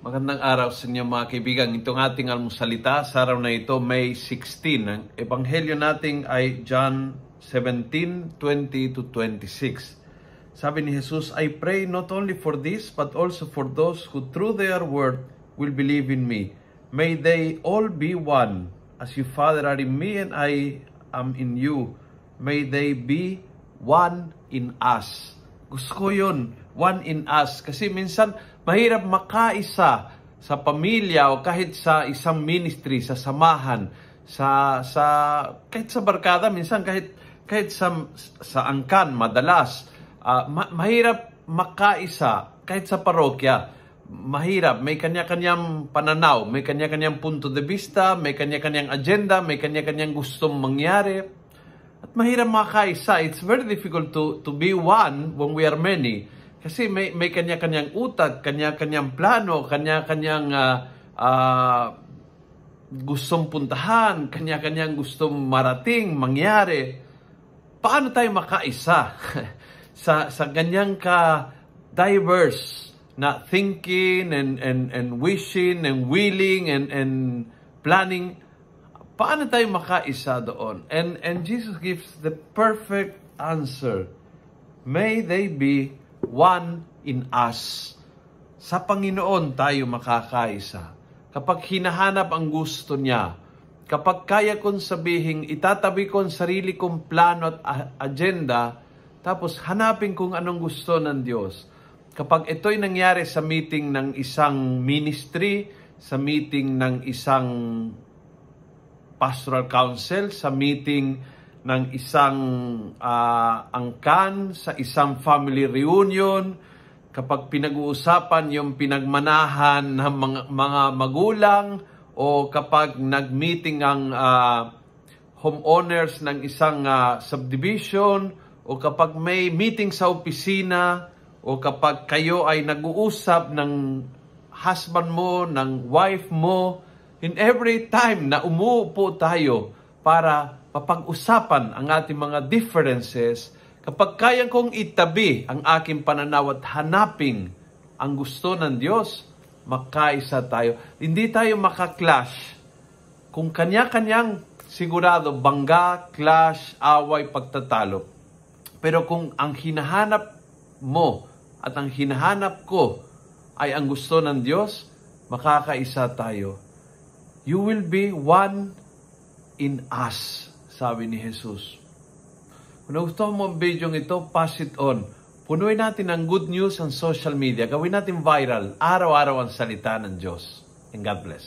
Magandang araw sa inyo mga kaibigan. Itong ating almusalita sa araw na ito, May 16. Ang ebanghelyo natin ay John 17:20-26. Sabi ni Jesus, I pray not only for this, but also for those who through their word will believe in me. May they all be one, as you, Father, are in me and I am in you. May they be one in us. Gusto ko yun, one in us. Kasi minsan, mahirap makaisa sa pamilya o kahit sa isang ministry, sa samahan, kahit sa barkada, minsan kahit sa angkan, madalas. Mahirap makaisa kahit sa parokya. Mahirap, may kanya-kanyang pananaw, may kanya-kanyang punto de vista, may kanya-kanyang agenda, may kanya-kanyang gustong mangyari. At mahirap makaisa. It's very difficult to be one when we are many. Kasi may kanya-kanyang utak, kanya-kanyang plano, kanya-kanyang gustong puntahan, kanya-kanyang gustong marating, mangyari. Paano tayo makaisa sa ganyang ka-diverse na thinking and wishing and willing and planning? Paano tayo makaisa doon? And Jesus gives the perfect answer. May they be one in us. Sa Panginoon tayo makakaisa. Kapag hinahanap ang gusto niya, kapag kaya kong sabihin, itatabi ko ang sarili kong plano at agenda, tapos hanapin kung anong gusto ng Diyos. Kapag ito'y nangyari sa meeting ng isang ministry, sa meeting ng isang pastoral council, sa meeting ng isang angkan, sa isang family reunion, kapag pinag-uusapan yung pinagmanahan ng mga magulang, o kapag nag-meeting ang homeowners ng isang subdivision, o kapag may meeting sa opisina, o kapag kayo ay nag-uusap ng husband mo, ng wife mo, in every time na umuupo tayo para mapag-usapan ang ating mga differences, kapag kaya kong itabi ang aking pananaw at hanapin ang gusto ng Diyos, makaisa tayo. Hindi tayo makaklash kung kanya-kanyang sigurado, bangga, clash, away, pagtatalo. Pero kung ang hinahanap mo at ang hinahanap ko ay ang gusto ng Diyos, makakaisa tayo. You will be one in us, sabi ni Jesus. Kung nagustuhan mo ang video ito, pass it on. Punuin natin ang good news ang social media. Gawin natin viral. Araw-araw ang salita ng Diyos. And God bless.